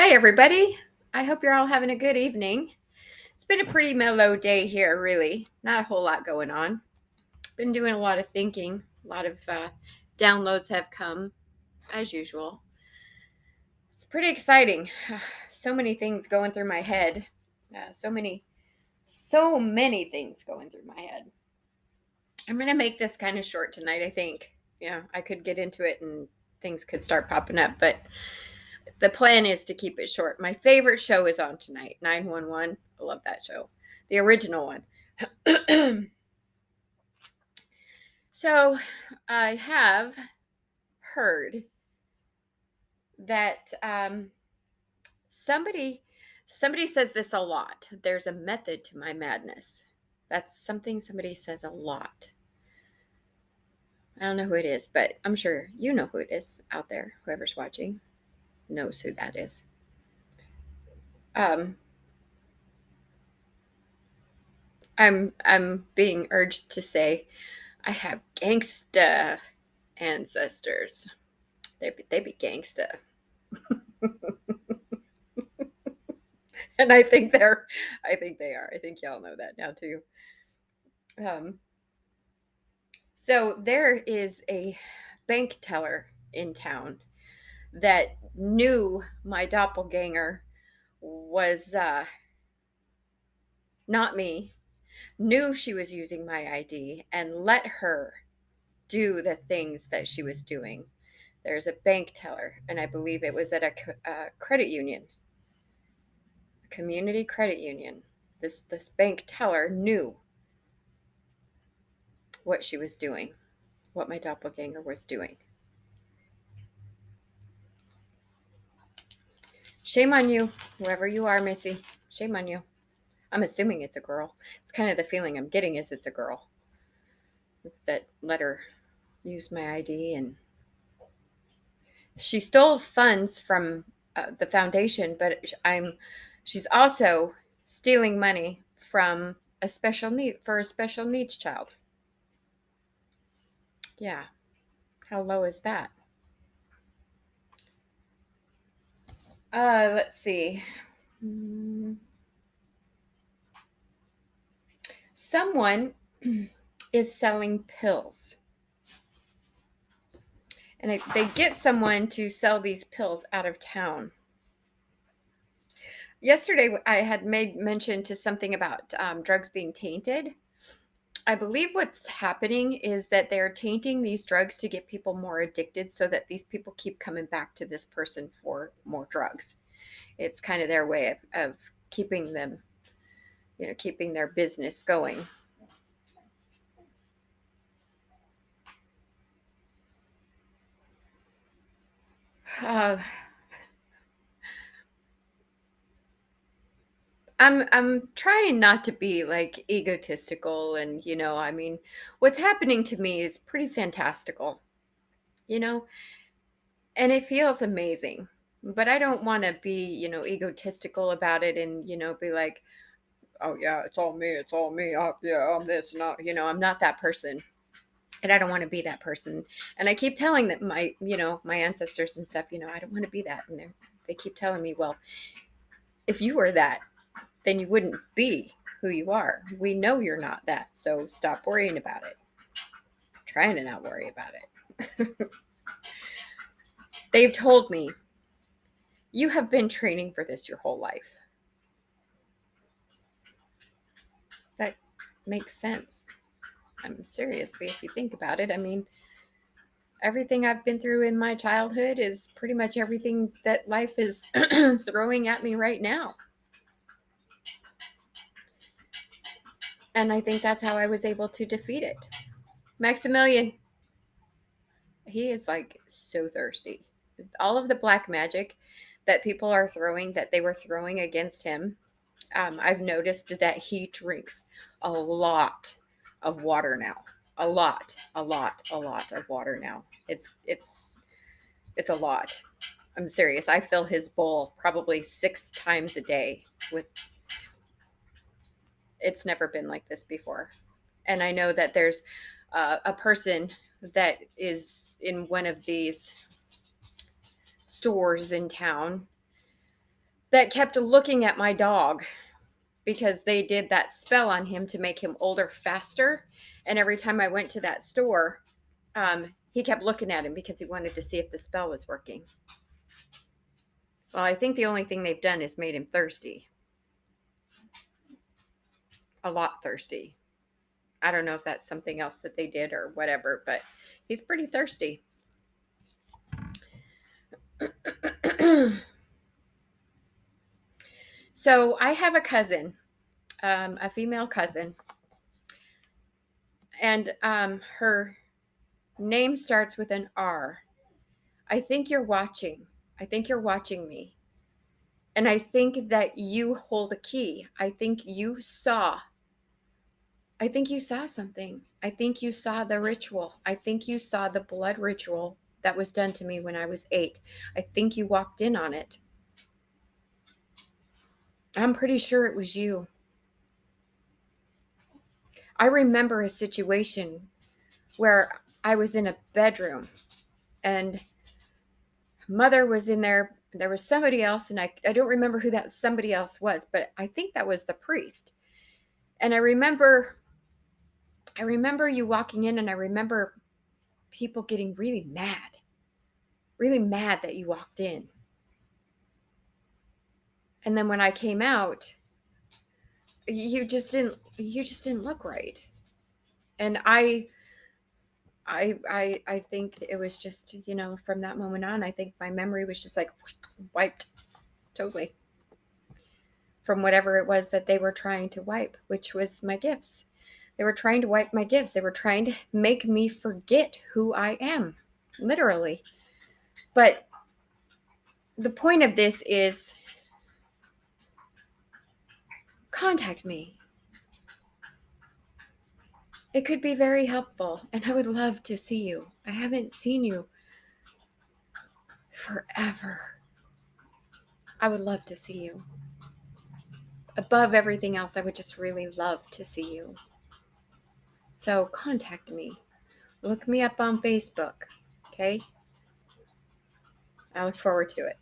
Hi, everybody. I hope you're all having a good evening. It's been a pretty mellow day here, really. Not a whole lot going on. Been doing a lot of thinking. A lot of downloads have come, as usual. It's pretty exciting. So many things going through my head. So many things going through my head. I'm going to make this kind of short tonight, I think. I could get into it and things could start popping up, but the plan is to keep it short. My favorite show is on tonight, 911. I love that show, the original one. So I have heard that somebody says this a lot. There's a method to my madness. That's something somebody says a lot. I don't know who it is, but I'm sure you know who it is out there. Whoever's watching knows who that is. Um, I'm being urged to say I have gangsta ancestors. They be gangsta, and I think they are. I think y'all know that now too. Um, so there is a bank teller in town that knew my doppelganger was not me. Knew she was using my ID and let her do the things that she was doing. There's a bank teller, and I believe it was at a credit union, a community credit union. This bank teller knew what she was doing, what my doppelganger was doing. Shame on you, whoever you are, Missy. Shame on you. I'm assuming it's a girl. It's kind of the feeling I'm getting is it's a girl that let her use my ID, and she stole funds from the foundation, but she's also stealing money from a special needs child. Yeah, how low is that? Let's see. Mm, Someone is selling pills, and they get someone to sell these pills out of town. Yesterday, I had made mention to something about drugs being tainted. I believe what's happening is that they're tainting these drugs to get people more addicted so that these people keep coming back to this person for more drugs. It's kind of their way of keeping them, keeping their business going. Uh, I'm trying not to be like egotistical, and I mean, what's happening to me is pretty fantastical, you know, and it feels amazing. But I don't want to be, egotistical about it and, be like, oh yeah, it's all me, it's all me. Oh, yeah, I'm this, not, I'm not that person. And I don't want to be that person. And I keep telling that my ancestors and stuff, I don't want to be that. And they keep telling me, well, if you were that, then you wouldn't be who you are. We know you're not that. So stop worrying about it. Trying to not worry about it. They've told me, you have been training for this your whole life. That makes sense. Seriously, if you think about it, I mean, everything I've been through in my childhood is pretty much everything that life is throwing at me right now. And I think that's how I was able to defeat it. Maximilian, he is like so thirsty. All of the black magic that people are throwing, that they were throwing against him, I've noticed that he drinks a lot of water now. A lot of water now. It's a lot. I'm serious. I fill his bowl probably 6 times a day with. It's never been like this before, and I know that there's a person that is in one of these stores in town that kept looking at my dog because they did that spell on him to make him older faster. And every time I went to that store, he kept looking at him because he wanted to see if the spell was working. Well, I think the only thing they've done is made him thirsty. A lot thirsty. I don't know if that's something else that they did or whatever, but he's pretty thirsty. So I have a cousin, a female cousin, and her name starts with an R. I think you're watching. I think you're watching me. And I think that you hold a key. I think you saw something. I think you saw the ritual. I think you saw the blood ritual that was done to me when I was 8. I think you walked in on it. I'm pretty sure it was you. I remember a situation where I was in a bedroom and mother was in there. There was somebody else, and I don't remember who that somebody else was, but I think that was the priest. And I remember you walking in, and I remember people getting really mad that you walked in. And then when I came out, you just didn't look right. And I think it was just, from that moment on, I think my memory was just like wiped totally from whatever it was that they were trying to wipe, which was my gifts. They were trying to wipe my gifts. They were trying to make me forget who I am, literally. But the point of this is contact me. It could be very helpful, and I would love to see you. I haven't seen you forever. I would love to see you. Above everything else, I would just really love to see you. So contact me. Look me up on Facebook, okay? I look forward to it.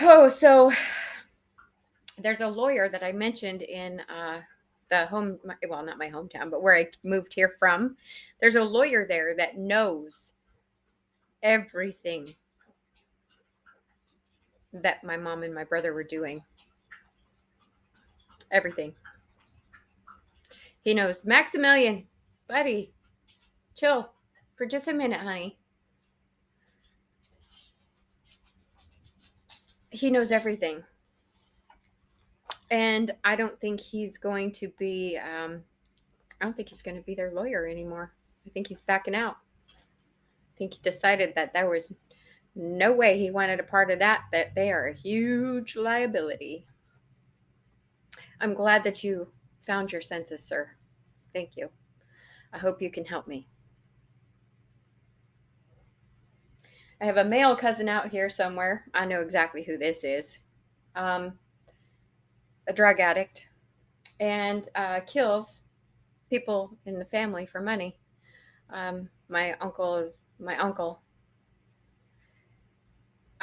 Oh, so there's a lawyer that I mentioned in well, not my hometown, but where I moved here from. There's a lawyer there that knows everything that my mom and my brother were doing. Everything. He knows. Maximilian, buddy, chill for just a minute, honey. He knows everything. And I don't think he's going to be their lawyer anymore. I think he's backing out. I think he decided that there was no way he wanted a part of that they are a huge liability. I'm glad that you found your senses, sir. Thank you. I hope you can help me. I have a male cousin out here somewhere. I know exactly who this is. A drug addict, and kills people in the family for money. My uncle.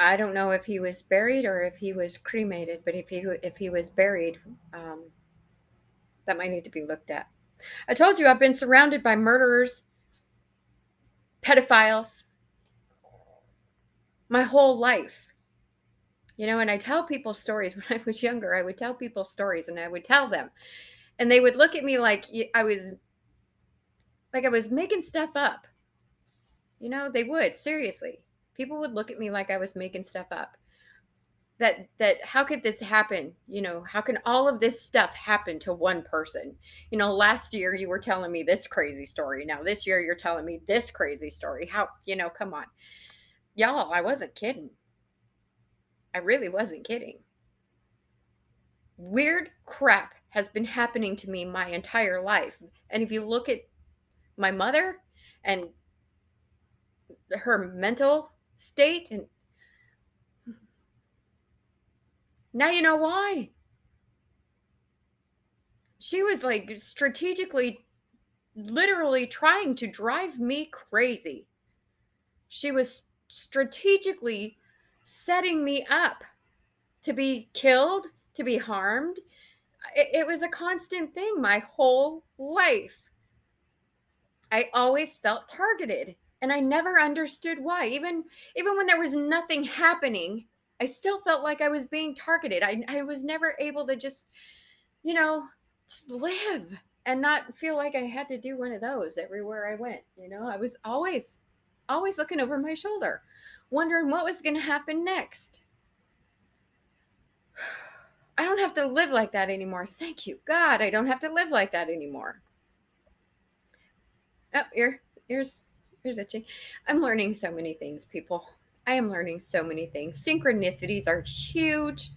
I don't know if he was buried or if he was cremated, but if he was buried, that might need to be looked at. I told you I've been surrounded by murderers, pedophiles, my whole life. And I tell people stories. When I was younger, I would tell people stories, and I would tell them, and they would look at me like I was making stuff up. They would, seriously. People would look at me like I was making stuff up. That how could this happen? How can all of this stuff happen to one person? Last year you were telling me this crazy story. Now this year you're telling me this crazy story. How, come on. Y'all, I wasn't kidding. I really wasn't kidding. Weird crap has been happening to me my entire life. And if you look at my mother and her mental state, and now you know why. She was like strategically literally trying to drive me crazy. She was strategically setting me up to be killed, to be harmed. It was a constant thing my whole life. I always felt targeted, and I never understood why. Even when there was nothing happening, I still felt like I was being targeted. I was never able to just, you know, just live and not feel like I had to do one of those everywhere I went. I was always looking over my shoulder, wondering what was going to happen next. I don't have to live like that anymore. Thank you, God. I don't have to live like that anymore. Oh, here's itching. I'm learning so many things, people. I am learning so many things. Synchronicities are huge,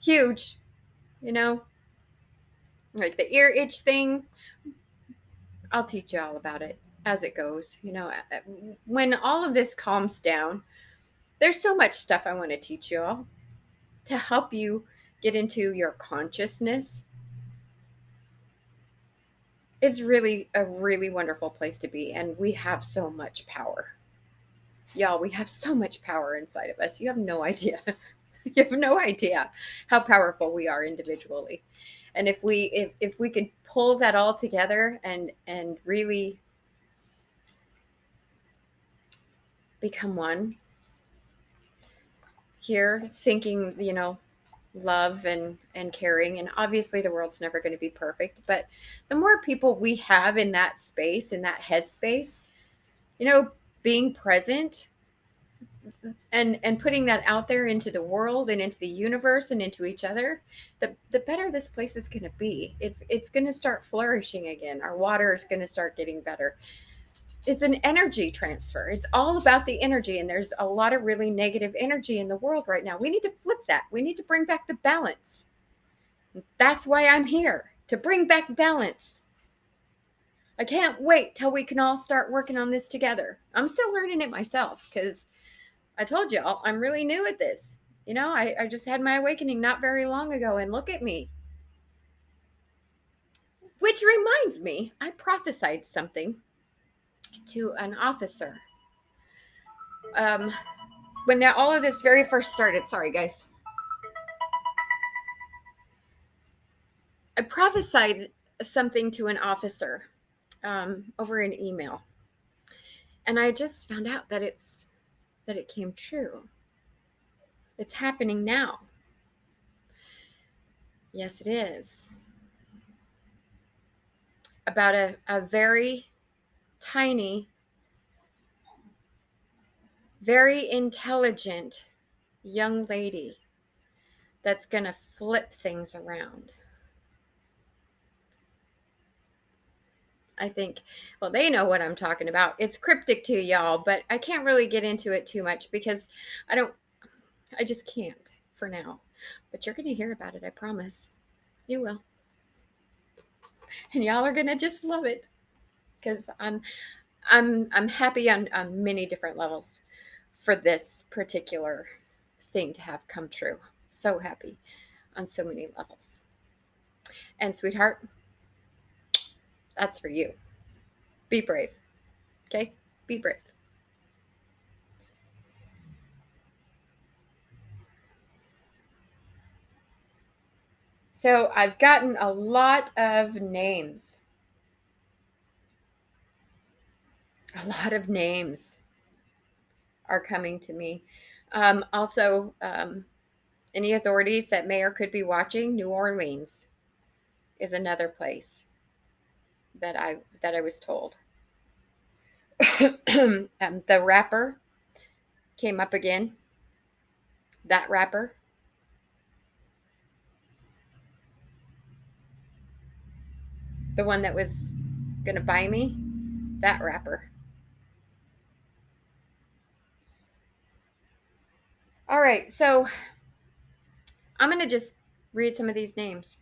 huge. You know, like the ear itch thing. I'll teach you all about it as it goes. When all of this calms down, there's so much stuff I want to teach you all to help you get into your consciousness. It's really a really wonderful place to be, and we have so much power. Y'all, we have so much power inside of us. You have no idea. You have no idea how powerful we are individually. And if we could pull that all together and really become one here, thinking, love and caring, and obviously the world's never going to be perfect, but the more people we have in that space, in that headspace, being present and putting that out there into the world and into the universe and into each other, the better this place is going to be. It's going to start flourishing again. Our water is going to start getting better. It's an energy transfer. It's all about the energy, and there's a lot of really negative energy in the world right now. We need to flip that. We need to bring back the balance. That's why I'm here, to bring back balance. I can't wait till we can all start working on this together. I'm still learning it myself, because I told you, I'm really new at this. I just had my awakening not very long ago, and look at me. Which reminds me, I prophesied something to an officer. When all of this very first started, sorry guys, I prophesied something to an officer over an email, and I just found out that it came true. It's happening now. Yes, it is. About a very tiny, very intelligent young lady that's going to flip things around. I think, well, they know what I'm talking about. It's cryptic to y'all, but I can't really get into it too much because I just can't for now. But you're going to hear about it, I promise. You will. And y'all are going to just love it, because I'm happy on many different levels for this particular thing to have come true. So happy on so many levels. And sweetheart, that's for you. Be brave. Okay? Be brave. So I've gotten a lot of names. A lot of names are coming to me. Also, any authorities that may or could be watching, New Orleans is another place that I was told. The rapper came up again. That rapper. The one that was going to buy me. That rapper. All right, so I'm going to just read some of these names.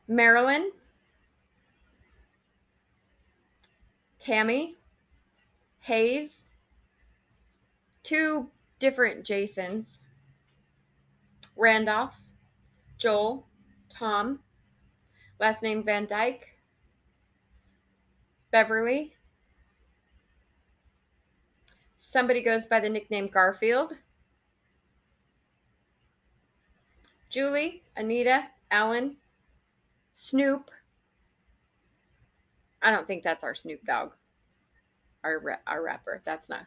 Marilyn, Tammy, Hayes, two different Jasons, Randolph, Joel, Tom, Last name Van Dyke. Beverly. Somebody goes by the nickname Garfield. Julie, Anita, Alan, Snoop. I don't think that's our Snoop Dogg, our rapper. That's not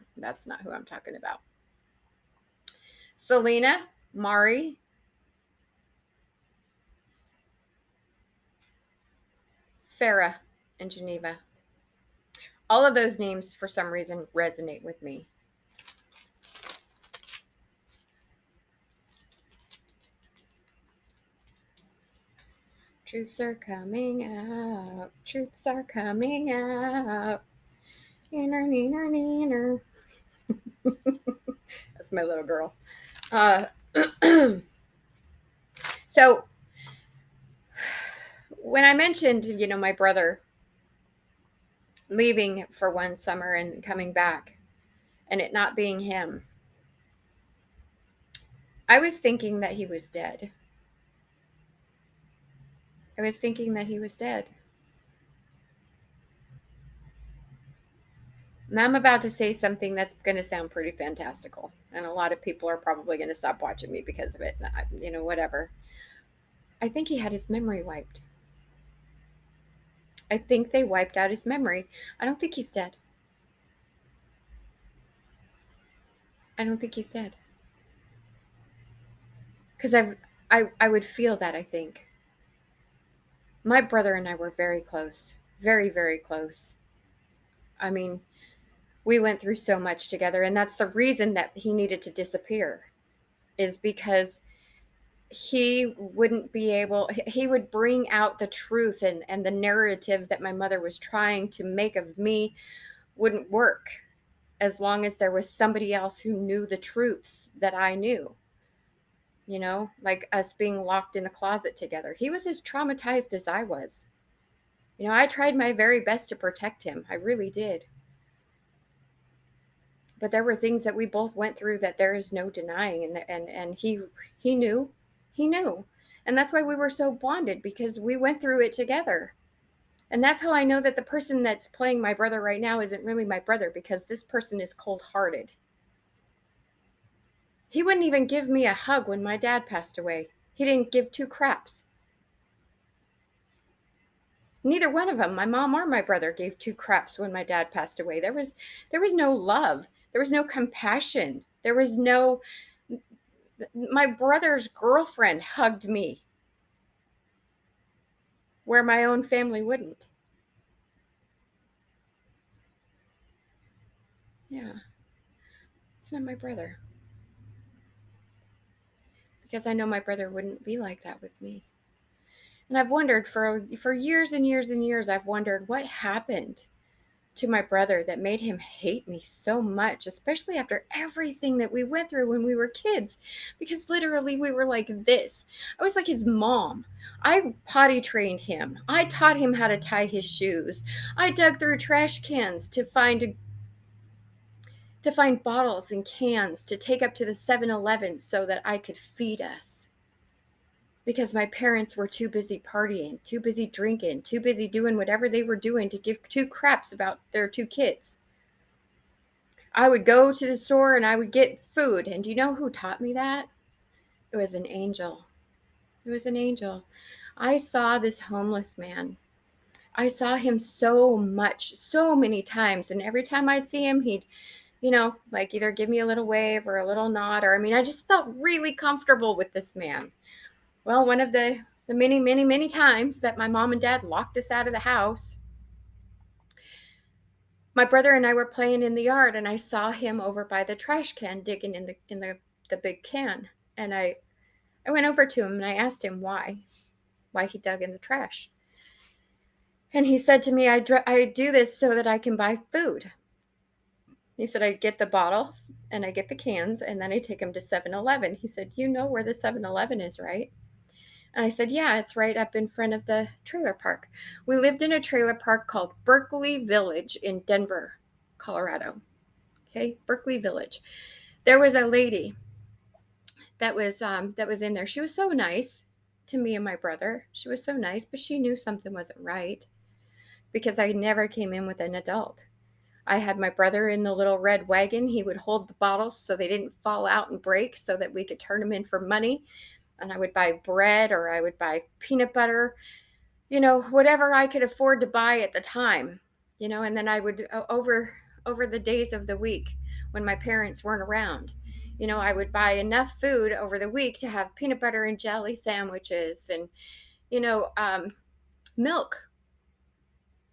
who I'm talking about. Selena, Mari, Farah, and Geneva. All of those names, for some reason, resonate with me. Truths are coming out. Truths are coming out. Neener, neener, neener. That's my little girl. Uh, so when I mentioned, my brother leaving for one summer and coming back and it not being him, I was thinking that he was dead. I was thinking that he was dead. And I'm about to say something that's going to sound pretty fantastical. And a lot of people are probably going to stop watching me because of it. Whatever. I think he had his memory wiped. I think they wiped out his memory. I don't think he's dead. I don't think he's dead. Because I would feel that, I think. My brother and I were very close. Very, very close. I mean, we went through so much together. And that's the reason that he needed to disappear, is because he wouldn't be able, he would bring out the truth, and the narrative that my mother was trying to make of me wouldn't work as long as there was somebody else who knew the truths that I knew. Like us being locked in a closet together. He was as traumatized as I was. I tried my very best to protect him. I really did. But there were things that we both went through that there is no denying, and he knew. He knew. And that's why we were so bonded, because we went through it together. And that's how I know that the person that's playing my brother right now isn't really my brother, because this person is cold-hearted. He wouldn't even give me a hug when my dad passed away. He didn't give two craps. Neither one of them, my mom or my brother, gave two craps when my dad passed away. There was no love. There was no compassion. There was no. My brother's girlfriend hugged me where my own family wouldn't. Yeah, it's not my brother. Because I know my brother wouldn't be like that with me. And I've wondered for years and years and years, I've wondered what happened to my brother that made him hate me so much, especially after everything that we went through when we were kids. Because literally we were like this. I was like his mom. I potty trained him. I taught him how to tie his shoes. I dug through trash cans to find bottles and cans to take up to the 7-Eleven so that I could feed us. Because my parents were too busy partying, too busy drinking, too busy doing whatever they were doing to give two craps about their two kids. I would go to the store and I would get food. And do you know who taught me that? It was an angel. It was an angel. I saw this homeless man. I saw him so much, so many times. And every time I'd see him, he'd, like either give me a little wave or a little nod. Or, I just felt really comfortable with this man. Well, one of the many, many, many times that my mom and dad locked us out of the house, my brother and I were playing in the yard, and I saw him over by the trash can digging in the big can. And I went over to him and I asked him why he dug in the trash. And he said to me, I do this so that I can buy food. He said, I get the bottles and I get the cans, and then I take them to 7-Eleven. He said, you know where the 7-Eleven is, right? And I said, yeah, it's right up in front of the trailer park. We lived in a trailer park called Berkeley Village in Denver, Colorado. Okay, Berkeley Village. There was a lady that was in there. She was so nice to me and my brother. She was so nice, but she knew something wasn't right because I never came in with an adult. I had my brother in the little red wagon. He would hold the bottles so they didn't fall out and break so that we could turn them in for money. And I would buy bread or I would buy peanut butter, whatever I could afford to buy at the time, and then I would over the days of the week when my parents weren't around, I would buy enough food over the week to have peanut butter and jelly sandwiches and, milk.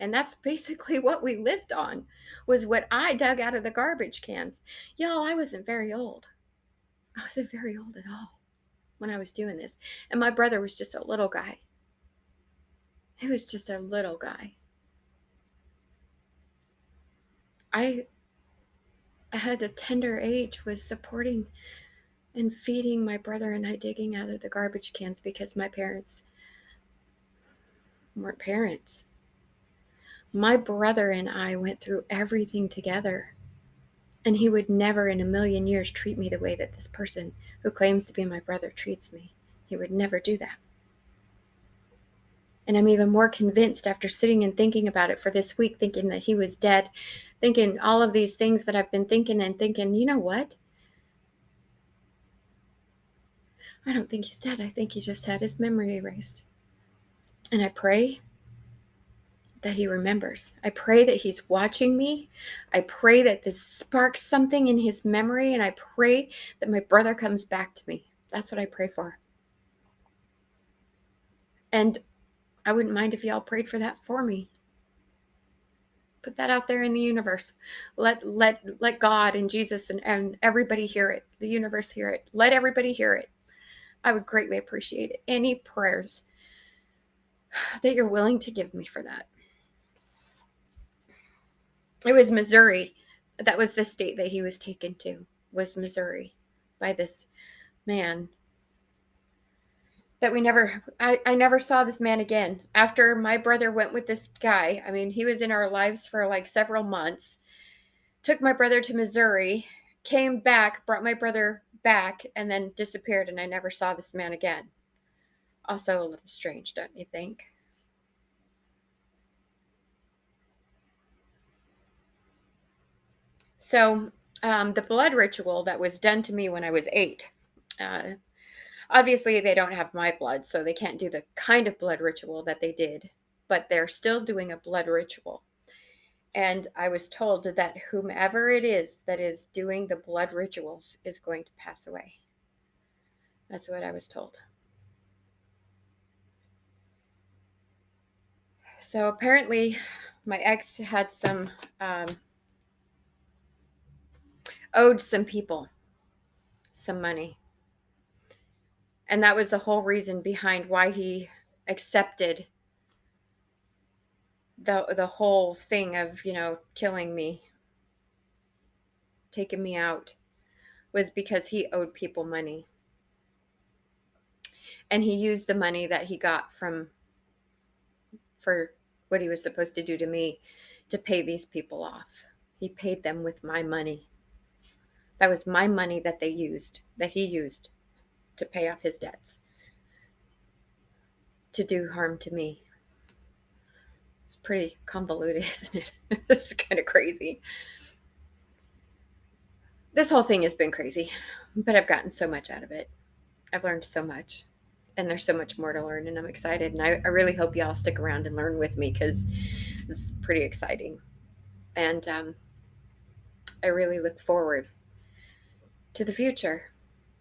And that's basically what we lived on, was what I dug out of the garbage cans. Y'all, I wasn't very old. I wasn't very old at all when I was doing this. And my brother was just a little guy. He was just a little guy. I at a tender age was supporting and feeding my brother and I, digging out of the garbage cans because my parents weren't parents. My brother and I went through everything together. And he would never in a million years treat me the way that this person who claims to be my brother treats me. He would never do that. And I'm even more convinced after sitting and thinking about it for this week, thinking that he was dead, thinking all of these things that I've been thinking and thinking, you know what? I don't think he's dead. I think he just had his memory erased. And I pray that he remembers. I pray that he's watching me. I pray that this sparks something in his memory. And I pray that my brother comes back to me. That's what I pray for. And I wouldn't mind if y'all prayed for that for me. Put that out there in the universe. Let God and Jesus and everybody hear it. The universe hear it. Let everybody hear it. I would greatly appreciate it. Any prayers that you're willing to give me for that. It was Missouri. That was the state that he was taken to, was Missouri, by this man. That I never saw this man again. After my brother went with this guy, I mean, he was in our lives for like several months, took my brother to Missouri, came back, brought my brother back, and then disappeared, and I never saw this man again. Also a little strange, don't you think? So, the blood ritual that was done to me when I was 8, obviously they don't have my blood, so they can't do the kind of blood ritual that they did, but they're still doing a blood ritual. And I was told that whomever it is that is doing the blood rituals is going to pass away. That's what I was told. So apparently my ex had owed some people some money. And that was the whole reason behind why he accepted the whole thing of, killing me, taking me out, was because he owed people money. And he used the money that he got for what he was supposed to do to me to pay these people off. He paid them with my money. That was my money that he used to pay off his debts, to do harm to me. It's pretty convoluted, isn't it? It's kind of crazy. This whole thing has been crazy, but I've gotten so much out of it. I've learned so much, and there's so much more to learn, and I'm excited. And I really hope y'all stick around and learn with me, because this is pretty exciting. And I really look forward to the future.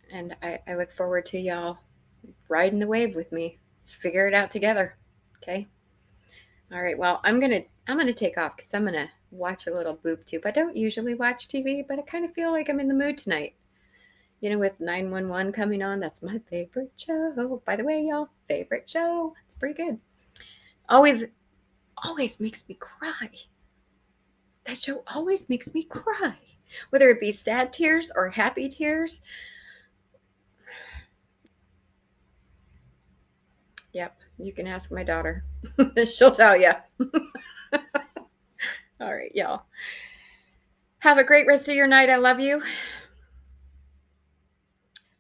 And I look forward to y'all riding the wave with me. Let's figure it out together. Okay? All right. Well, I'm gonna take off because I'm gonna watch a little boob tube. I don't usually watch TV, but I kind of feel like I'm in the mood tonight. With 911 coming on, that's my favorite show. By the way, y'all, favorite show. It's pretty good. Always makes me cry. That show always makes me cry. Whether it be sad tears or happy tears. Yep, you can ask my daughter. She'll tell you. All right, y'all. Have a great rest of your night. I love you.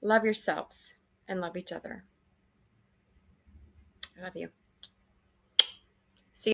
Love yourselves and love each other. Love you.